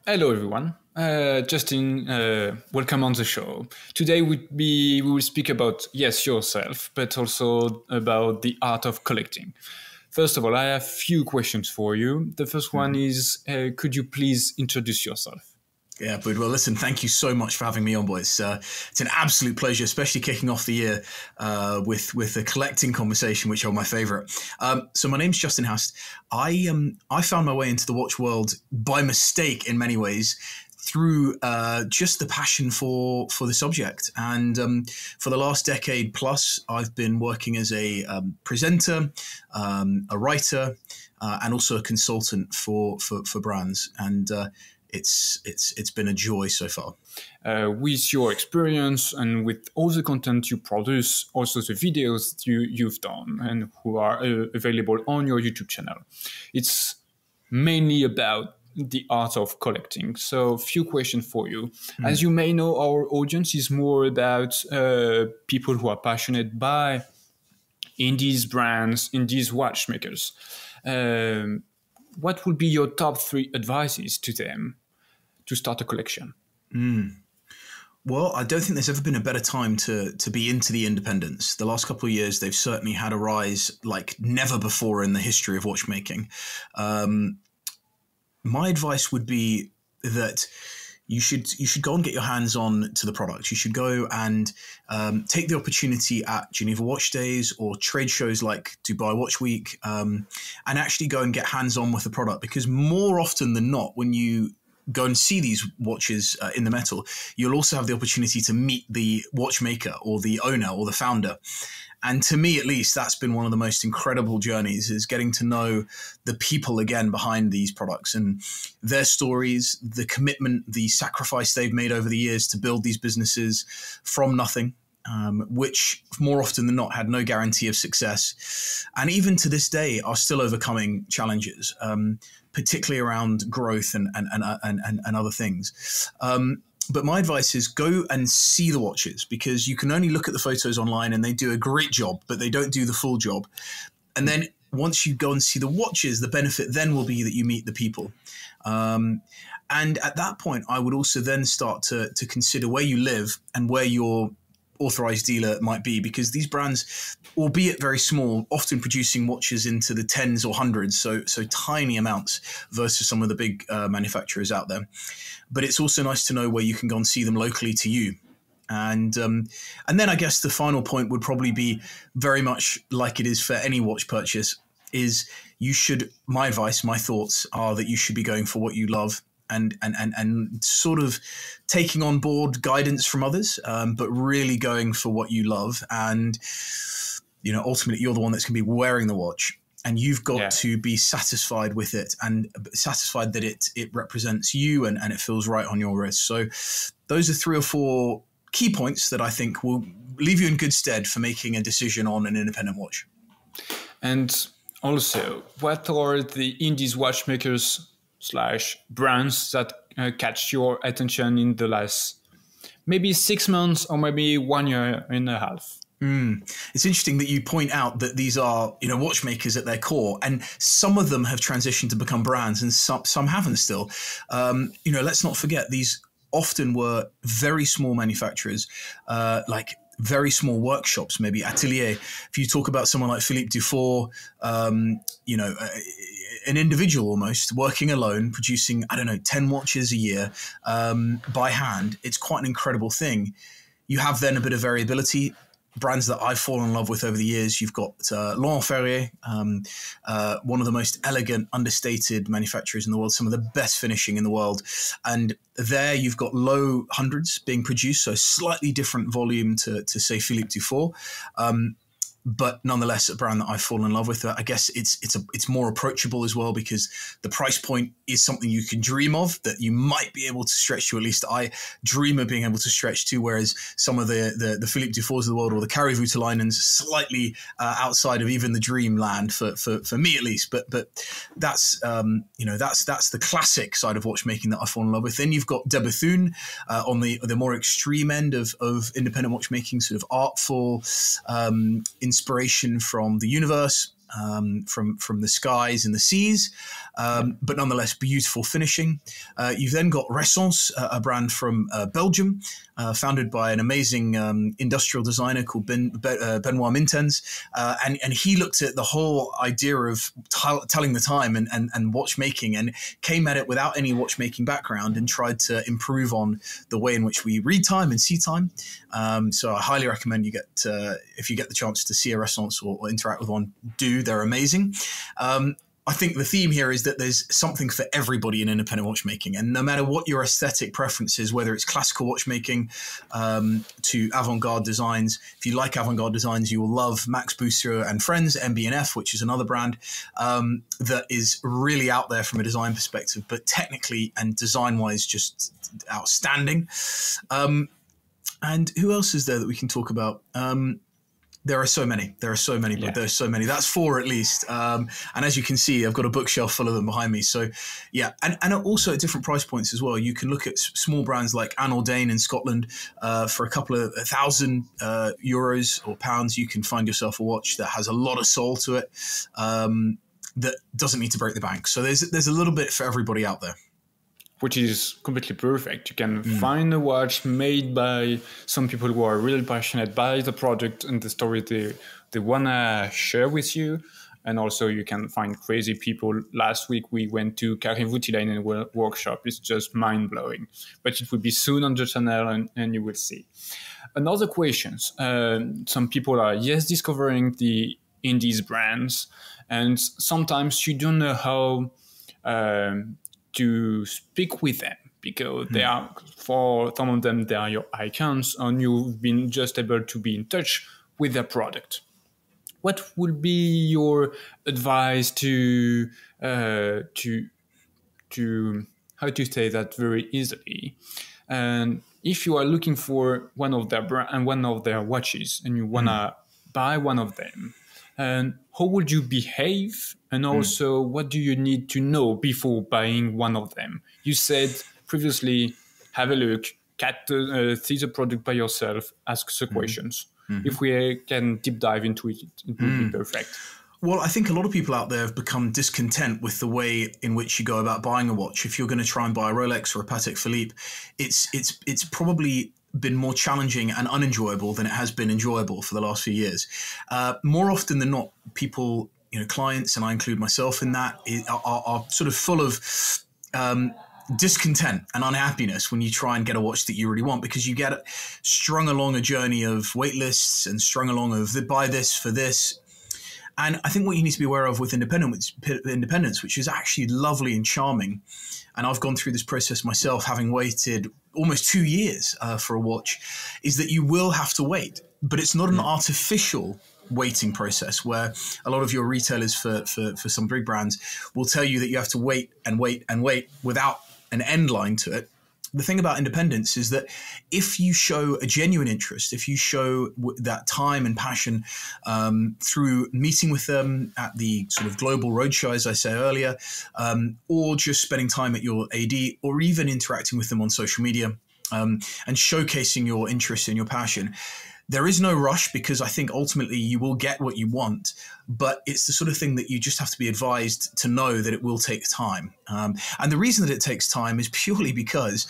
Hello, everyone. Justin, welcome on the show. Today we will speak about, yes, yourself, but also about the art of collecting. First of all, I have few questions for you. The first one is, could you please introduce yourself? Yeah, Bud. Well, listen, thank you so much for having me on, boys. It's an absolute pleasure, especially kicking off the year with a collecting conversation, which are my favourite. So my name's Justin Hast. I found my way into the watch world by mistake in many ways through just the passion for the subject. And for the last decade plus, I've been working as a presenter, a writer, and also a consultant for brands. And it's been a joy so far. With your experience and with all the content you produce, also the videos you've done and who are available on your YouTube channel, it's mainly about the art of collecting. So, few questions for you. As you may know, our audience is more about people who are passionate by indies brands, indies watchmakers. What would be your top 3 advices to them to start a collection? Well, I don't think there's ever been a better time to be into the independents. The last couple of years, they've certainly had a rise like never before in the history of watchmaking. My advice would be that you should go and get your hands on to the product. You should go and take the opportunity at Geneva Watch Days or trade shows like Dubai Watch Week, and actually go and get hands on with the product. Because more often than not, when you go and see these watches in the metal, you'll also have the opportunity to meet the watchmaker or the owner or the founder. And to me, at least, that's been one of the most incredible journeys, is getting to know the people again behind these products and their stories, the commitment, the sacrifice they've made over the years to build these businesses from nothing, which more often than not had no guarantee of success. And even to this day are still overcoming challenges, particularly around growth and other things. But my advice is go and see the watches, because you can only look at the photos online and they do a great job, but they don't do the full job. And then once you go and see the watches, the benefit then will be that you meet the people. And at that point, I would also then start to consider where you live and where your authorized dealer might be, because these brands, albeit very small, often producing watches into the tens or hundreds, so tiny amounts versus some of the big manufacturers out there. But it's also nice to know where you can go and see them locally to you. And then I guess the final point would probably be very much like it is for any watch purchase, is you should, my advice, my thoughts are that you should be going for what you love, and sort of taking on board guidance from others, but really going for what you love. And, ultimately you're the one that's going to be wearing the watch, and you've got to be satisfied with it and satisfied that it represents you and it feels right on your wrist. So those are 3 or 4 key points that I think will leave you in good stead for making a decision on an independent watch. And also, what are the indies watchmakers / brands that catch your attention in the last maybe 6 months or maybe 1 year and a half? It's interesting that you point out that these are, watchmakers at their core, and some of them have transitioned to become brands and some haven't still. Let's not forget, these often were very small manufacturers, like very small workshops, maybe atelier. If you talk about someone like Philippe Dufour, an individual almost working alone, producing, 10 watches a year by hand, it's quite an incredible thing. You have then a bit of variability. Brands that I've fallen in love with over the years, you've got Laurent Ferrier, one of the most elegant, understated manufacturers in the world, some of the best finishing in the world. And there you've got low hundreds being produced, so slightly different volume to say, Philippe Dufour. But nonetheless, a brand that I've fallen in love with. I guess it's more approachable as well, because the price point is something you can dream of, that you might be able to stretch to. At least I dream of being able to stretch to. Whereas some of the Philippe Dufours of the world, or the Kari Voutilainens, slightly outside of even the dream land for me at least. But that's that's the classic side of watchmaking that I've fallen in love with. Then you've got De Bethune on the more extreme end of independent watchmaking, sort of artful. Inspiration from the universe, from the skies and the seas, but nonetheless beautiful finishing. You've then got Ressence, a brand from Belgium, founded by an amazing industrial designer called Benoit Mintens, and he looked at the whole idea of telling the time and watchmaking, and came at it without any watchmaking background and tried to improve on the way in which we read time and see time. So I highly recommend you get, if you get the chance to see a Ressence or interact with one, do. They're amazing. I think the theme here is that there's something for everybody in independent watchmaking, and no matter what your aesthetic preference is, whether it's classical watchmaking to avant-garde designs, if you like avant-garde designs, you will love Max Boussier and Friends, MB&F, which is another brand that is really out there from a design perspective, but technically and design-wise just outstanding. And who else is there that we can talk about? There are so many. But there's so many. That's 4 at least. And as you can see, I've got a bookshelf full of them behind me. So yeah, and also at different price points as well. You can look at small brands like Anordain in Scotland for a couple of €1,000 or pounds. You can find yourself a watch that has a lot of soul to it, that doesn't need to break the bank. So there's a little bit for everybody out there. Which is completely perfect. You can find a watch made by some people who are really passionate by the product and the story they want to share with you. And also you can find crazy people. Last week we went to Karim Voutilainen workshop. It's just mind-blowing. But it will be soon on the channel and you will see. Another question. Some people are, discovering the indies brands. And sometimes you don't know how to speak with them, because they are, for some of them, they are your icons, and you've been just able to be in touch with their product. What would be your advice to how to say that very easily? And if you are looking for one of their watches and you wanna buy one of them, and how would you behave? And also, what do you need to know before buying one of them? You said previously, have a look, see the product by yourself, ask the questions. If we can deep dive into it, it would be perfect. Well, I think a lot of people out there have become discontent with the way in which you go about buying a watch. If you're going to try and buy a Rolex or a Patek Philippe, it's probably been more challenging and unenjoyable than it has been enjoyable for the last few years. More often than not, people, clients, and I include myself in that, are sort of full of discontent and unhappiness when you try and get a watch that you really want, because you get strung along a journey of wait lists and strung along of buy this for this. And I think what you need to be aware of with independence, which is actually lovely and charming, and I've gone through this process myself, having waited almost 2 years for a watch, is that you will have to wait. But it's not an artificial waiting process where a lot of your retailers for some big brands will tell you that you have to wait and wait and wait without an end line to it. The thing about independence is that if you show a genuine interest, if you show that time and passion through meeting with them at the sort of global roadshow, as I said earlier, or just spending time at your AD, or even interacting with them on social media and showcasing your interest and your passion, there is no rush, because I think ultimately you will get what you want, but it's the sort of thing that you just have to be advised to know that it will take time. And the reason that it takes time is purely because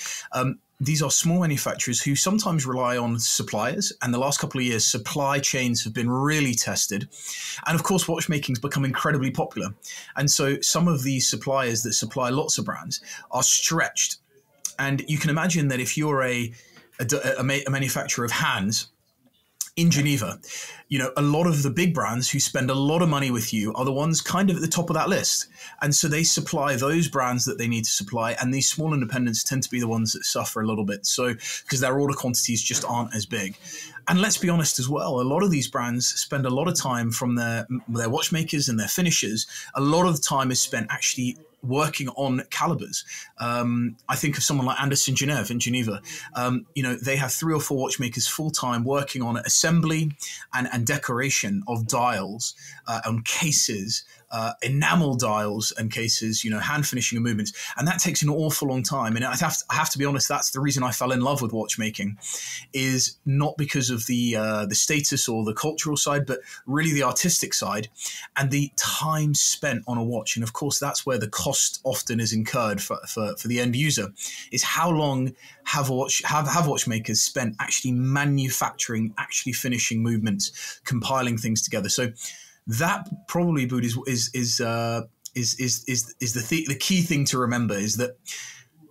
these are small manufacturers who sometimes rely on suppliers. And the last couple of years, supply chains have been really tested. And of course, watchmaking has become incredibly popular. And so some of these suppliers that supply lots of brands are stretched. And you can imagine that if you're a manufacturer of hands in Geneva, a lot of the big brands who spend a lot of money with you are the ones kind of at the top of that list. And so they supply those brands that they need to supply. And these small independents tend to be the ones that suffer a little bit. So because their order quantities just aren't as big. And let's be honest as well, a lot of these brands spend a lot of time from their watchmakers and their finishers. A lot of the time is spent actually working on calibers. I think of someone like Anderson Genève in Geneva. They have 3 or 4 watchmakers full-time working on assembly and decoration of dials, on cases, enamel dials and cases, hand finishing and movements. And that takes an awful long time. And I have to be honest, that's the reason I fell in love with watchmaking, is not because of the status or the cultural side, but really the artistic side and the time spent on a watch. And of course, that's where the cost often is incurred for the end user, is how long have watchmakers spent actually manufacturing, actually finishing movements, compiling things together. So that probably, Boud, is the key thing to remember, is that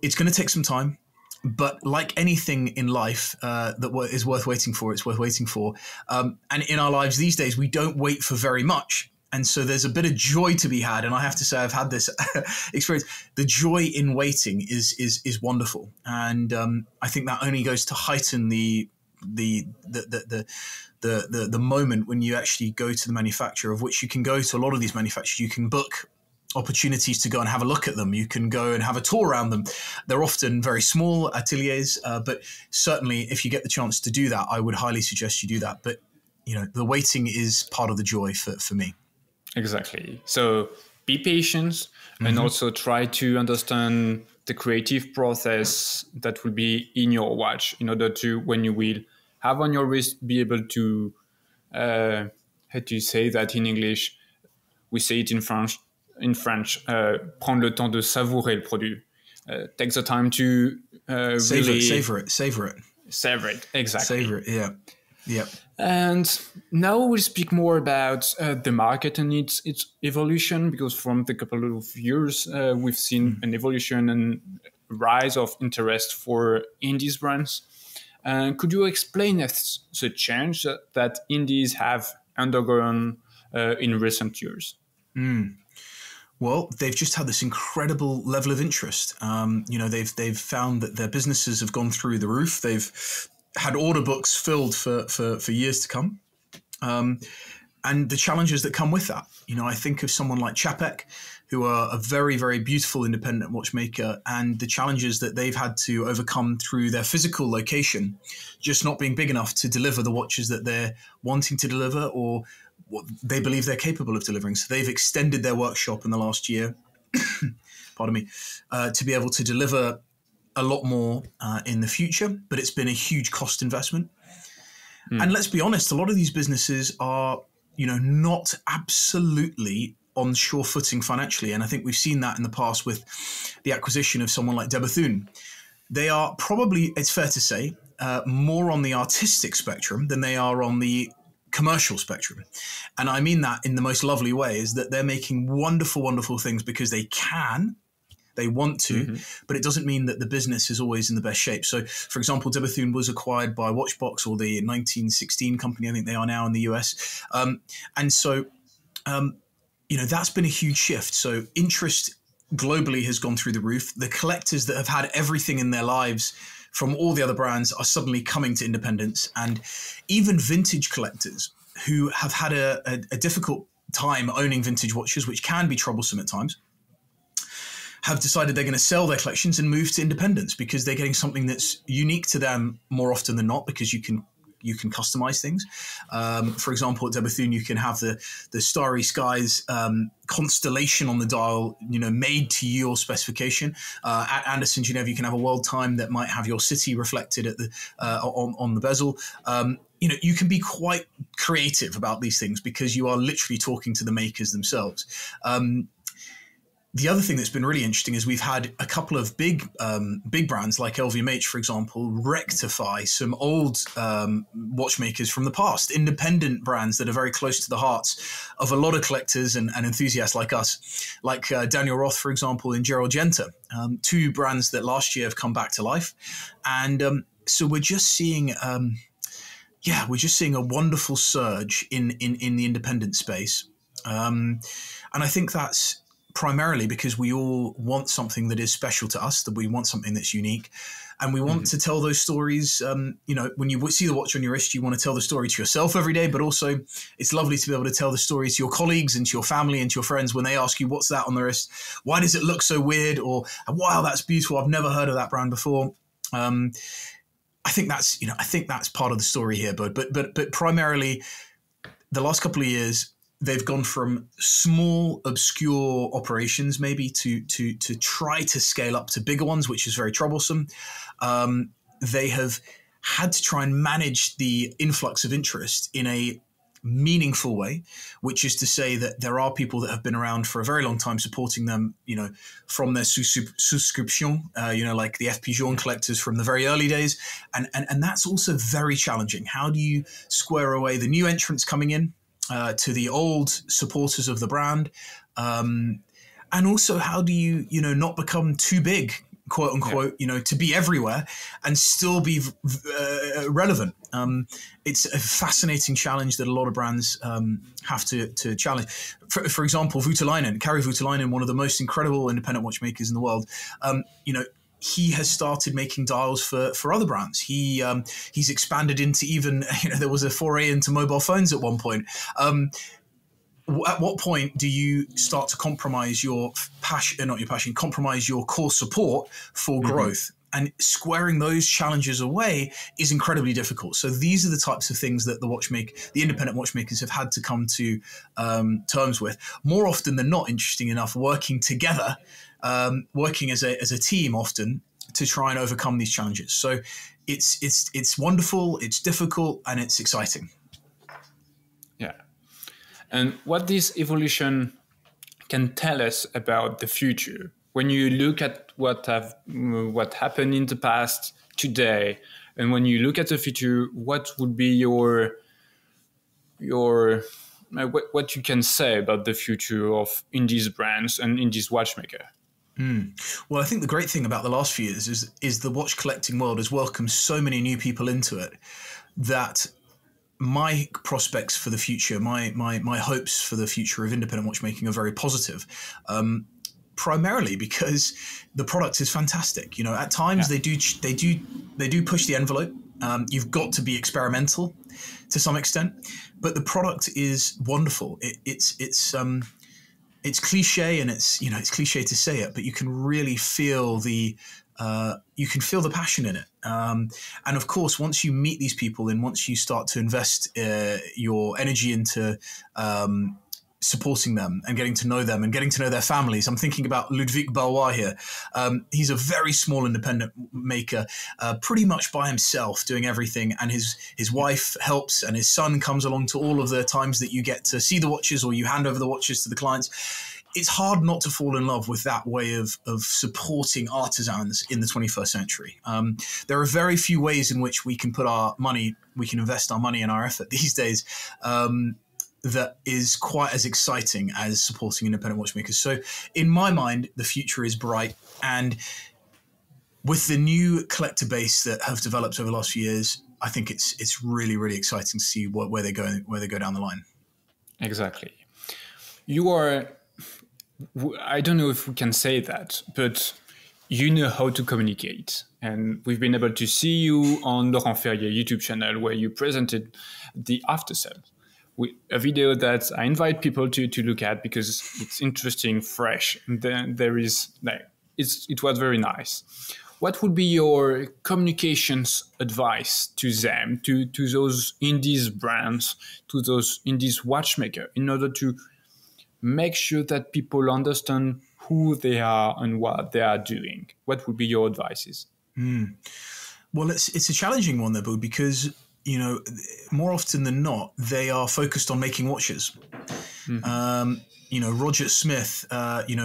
it's going to take some time. But like anything in life that is worth waiting for, it's worth waiting for. And in our lives these days, we don't wait for very much. And so there's a bit of joy to be had. And I have to say, I've had this experience. The joy in waiting is wonderful. And I think that only goes to heighten the moment when you actually go to the manufacturer, of which you can go to a lot of these manufacturers. You can book opportunities to go and have a look at them. You can go and have a tour around them. They're often very small ateliers, but certainly if you get the chance to do that, I would highly suggest you do that. But the waiting is part of the joy for me. Exactly. So be patient and also try to understand the creative process that will be in your watch, in order to, when you will have on your wrist, be able to, how do you say that in English? We say it in French, prendre le temps de savourer le produit. Take the time to savor it. Savor it, exactly. Savor it, yeah. And now we'll speak more about the market and its evolution, because from the couple of years, we've seen an evolution and rise of interest for indies brands. Could you explain us the change that indies have undergone in recent years? Well, they've just had this incredible level of interest. They've found that their businesses have gone through the roof. They've had order books filled for years to come. And the challenges that come with that. I think of someone like Czapek, who are a very, very beautiful independent watchmaker, and the challenges that they've had to overcome through their physical location, just not being big enough to deliver the watches that they're wanting to deliver or what they believe they're capable of delivering. So they've extended their workshop in the last year, pardon me, to be able to deliver a lot more in the future, but it's been a huge cost investment. And let's be honest, a lot of these businesses are, not absolutely on sure footing financially. And I think we've seen that in the past with the acquisition of someone like De Bethune. They are probably, it's fair to say, more on the artistic spectrum than they are on the commercial spectrum. And I mean that in the most lovely way, is that they're making wonderful, wonderful things because they can. They want to, but it doesn't mean that the business is always in the best shape. So, for example, De Bethune was acquired by Watchbox, or the 1916 company, I think they are now in the US. And so, that's been a huge shift. So interest globally has gone through the roof. The collectors that have had everything in their lives from all the other brands are suddenly coming to independence. And even vintage collectors who have had a difficult time owning vintage watches, which can be troublesome at times, have decided they're going to sell their collections and move to independence, because they're getting something that's unique to them more often than not, because you can customize things. For example, at De Bethune, you can have the Starry Skies constellation on the dial, made to your specification. At Anderson Geneva, you can have a world time that might have your city reflected at the on the bezel. You can be quite creative about these things because you are literally talking to the makers themselves. The other thing that's been really interesting is we've had a couple of big brands like LVMH, for example, rectify some old watchmakers from the past, independent brands that are very close to the hearts of a lot of collectors and enthusiasts like us, like Daniel Roth, for example, and Gerald Genta, two brands that last year have come back to life. And so we're just seeing a wonderful surge in the independent space. And I think that's primarily because we all want something that is special to us, that we want something that's unique, and we want to tell those stories. When you see the watch on your wrist, you want to tell the story to yourself every day, but also it's lovely to be able to tell the story to your colleagues and to your family and to your friends when they ask you, what's that on the wrist? Why does it look so weird? Or, wow, that's beautiful. I've never heard of that brand before. I think that's part of the story here, but primarily the last couple of years, they've gone from small, obscure operations maybe to try to scale up to bigger ones, which is very troublesome. They have had to try and manage the influx of interest in a meaningful way, which is to say that there are people that have been around for a very long time supporting them, from their subscription, like the FP Journe collectors from the very early days. And that's also very challenging. How do you square away the new entrants coming in to the old supporters of the brand? And also, how do you, not become too big, quote unquote, to be everywhere and still be relevant? It's a fascinating challenge that a lot of brands have to challenge. For example, Voutilainen, Kari Voutilainen, one of the most incredible independent watchmakers in the world, he has started making dials for other brands. He's expanded into even, there was a foray into mobile phones at one point. At what point do you start to compromise your compromise your core support for growth? And squaring those challenges away is incredibly difficult. So these are the types of things that the independent watchmakers have had to come to terms with. More often than not, interesting enough, working together, working as a team often to try and overcome these challenges. So it's wonderful, it's difficult, and it's exciting. Yeah. And what this evolution can tell us about the future, when you look at what happened in the past, today, and when you look at the future, what would be your what you can say about the future of indies brands and indies watchmaker? Well, I think the great thing about the last few years is the watch collecting world has welcomed so many new people into it that my prospects for the future, my hopes for the future of independent watchmaking are very positive. Primarily because the product is fantastic. At times they do push the envelope. You've got to be experimental to some extent, but the product is wonderful. It's cliche, and it's cliche to say it, but you can really feel the passion in it. And of course, once you meet these people and once you start to invest your energy into supporting them and getting to know them and getting to know their families. I'm thinking about Ludwig Balois here. He's a very small independent maker, pretty much by himself doing everything. And his wife helps, and his son comes along to all of the times that you get to see the watches or you hand over the watches to the clients. It's hard not to fall in love with that way of supporting artisans in the 21st century. There are very few ways in which we can invest our money and our effort these days that is quite as exciting as supporting independent watchmakers. So in my mind, the future is bright. And with the new collector base that have developed over the last few years, I think it's really, really exciting to see where they go down the line. Exactly. I don't know if we can say that, but you know how to communicate. And we've been able to see you on Laurent Ferrier YouTube channel where you presented the after sale. A video that I invite people to look at because it's interesting, fresh. And then it was very nice. What would be your communications advice to them, to those indies brands, to those indies watchmakers, in order to make sure that people understand who they are and what they are doing? What would be your advices? Well, it's a challenging one though, because more often than not, they are focused on making watches. Roger Smith,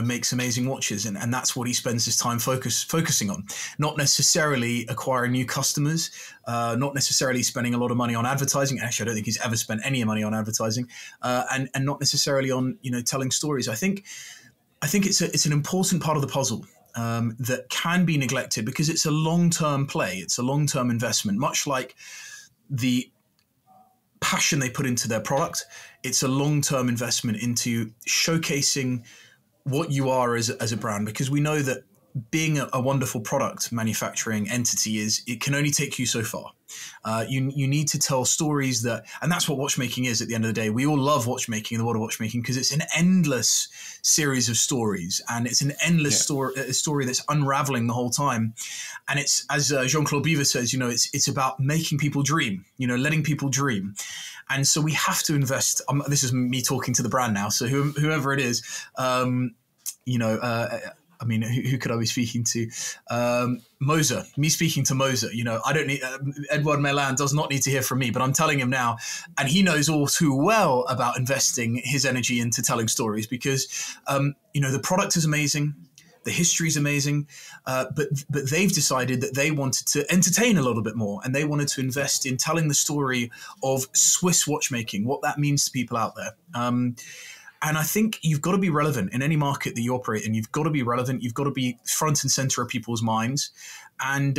makes amazing watches, and that's what he spends his time focusing on. Not necessarily acquiring new customers, not necessarily spending a lot of money on advertising. Actually, I don't think he's ever spent any money on advertising, and not necessarily on telling stories. I think it's an important part of the puzzle. That can be neglected because it's a long-term play. It's a long-term investment, much like the passion they put into their product. It's a long-term investment into showcasing what you are as a brand, because we know that being a wonderful product manufacturing entity is it can only take you so far. You need to tell stories and that's what watchmaking is at the end of the day. We all love watchmaking in the world of watchmaking because it's an endless series of stories, and it's an endless story that's unraveling the whole time. And it's, as Jean-Claude Biver says, it's about making people dream, letting people dream. And so we have to invest. This is me talking to the brand now. So whoever it is, who could I be speaking to? Moser, me speaking to Moser. I don't need Edouard Meylan does not need to hear from me, but I'm telling him now, and he knows all too well about investing his energy into telling stories because, the product is amazing. The history is amazing, but they've decided that they wanted to entertain a little bit more, and they wanted to invest in telling the story of Swiss watchmaking, what that means to people out there. And I think you've got to be relevant in any market that you operate in. You've got to be relevant. You've got to be front and center of people's minds. And,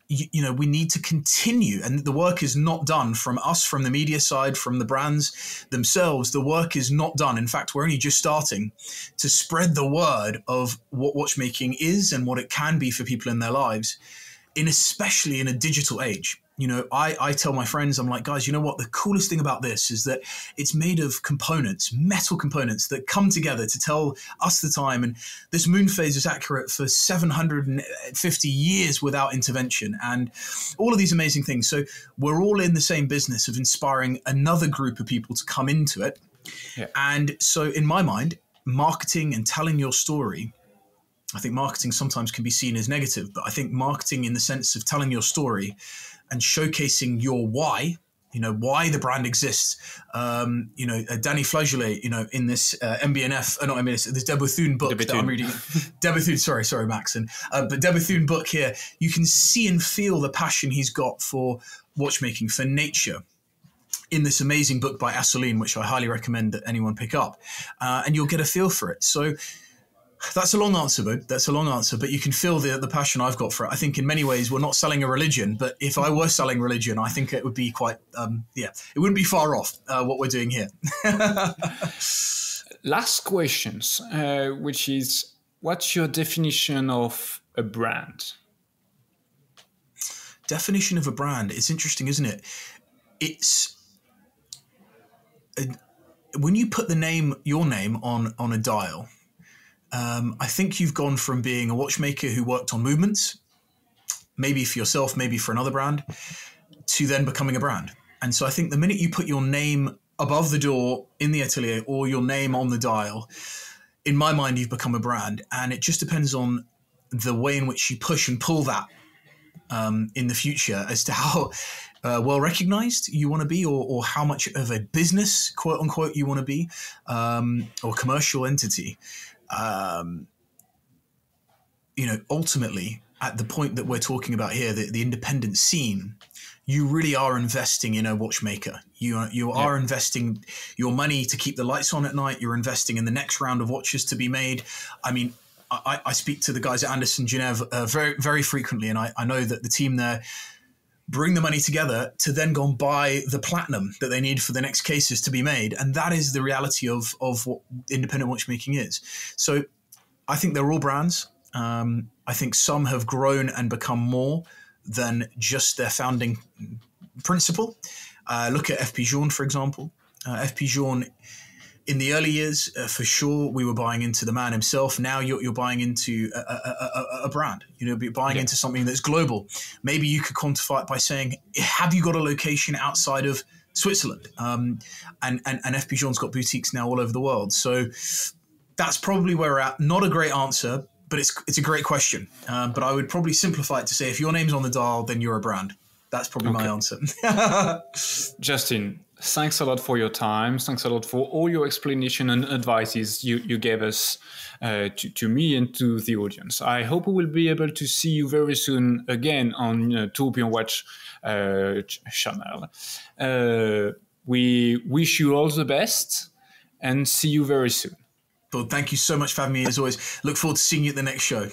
we need to continue. And the work is not done from us, from the media side, from the brands themselves. The work is not done. In fact, we're only just starting to spread the word of what watchmaking is and what it can be for people in their lives, especially in a digital age. I tell my friends, I'm like, guys, you know what? The coolest thing about this is that it's made of components, metal components that come together to tell us the time. And this moon phase is accurate for 750 years without intervention and all of these amazing things. So we're all in the same business of inspiring another group of people to come into it. Yeah. And so in my mind, marketing and telling your story, I think marketing sometimes can be seen as negative, but I think marketing in the sense of telling your story and showcasing your why, why the brand exists. Danny Flageolet, in this this De Bethune book that I'm reading. De Bethune, sorry, Maxon. But De Bethune book here, you can see and feel the passion he's got for watchmaking, for nature, in this amazing book by Assouline, which I highly recommend that anyone pick up. And you'll get a feel for it. So that's a long answer, Bo. That's a long answer, but you can feel the passion I've got for it. I think in many ways we're not selling a religion, but if I were selling religion, I think it would be quite, it wouldn't be far off what we're doing here. Last questions, which is, what's your definition of a brand? Definition of a brand. It's interesting, isn't it? It's when you put your name on a dial. I think you've gone from being a watchmaker who worked on movements, maybe for yourself, maybe for another brand, to then becoming a brand. And so I think the minute you put your name above the door in the atelier or your name on the dial, in my mind, you've become a brand. And it just depends on the way in which you push and pull that in the future as to how well recognized you want to be, or how much of a business, quote unquote, you want to be, or commercial entity. Ultimately, at the point that we're talking about here, the independent scene, you really are investing in a watchmaker. You are investing your money to keep the lights on at night. You're investing in the next round of watches to be made. I mean, I speak to the guys at Anderson Genève very, very frequently, and I know that the team there bring the money together to then go and buy the platinum that they need for the next cases to be made. And that is the reality of what independent watchmaking is. So I think they're all brands. I think some have grown and become more than just their founding principle. Look at FP Journe, for example. FP Journe, in the early years, for sure, we were buying into the man himself. Now you're buying into a brand. You're buying into something that's global. Maybe you could quantify it by saying, have you got a location outside of Switzerland? And FP Journe's got boutiques now all over the world. So that's probably where we're at. Not a great answer, but it's a great question. But I would probably simplify it to say, if your name's on the dial, then you're a brand. That's probably my answer. Justin, thanks a lot for your time. Thanks a lot for all your explanation and advices you gave us to me and to the audience. I hope we will be able to see you very soon again on Tourbillon Watch channel. We wish you all the best and see you very soon. Well, thank you so much for having me as always. Look forward to seeing you at the next show.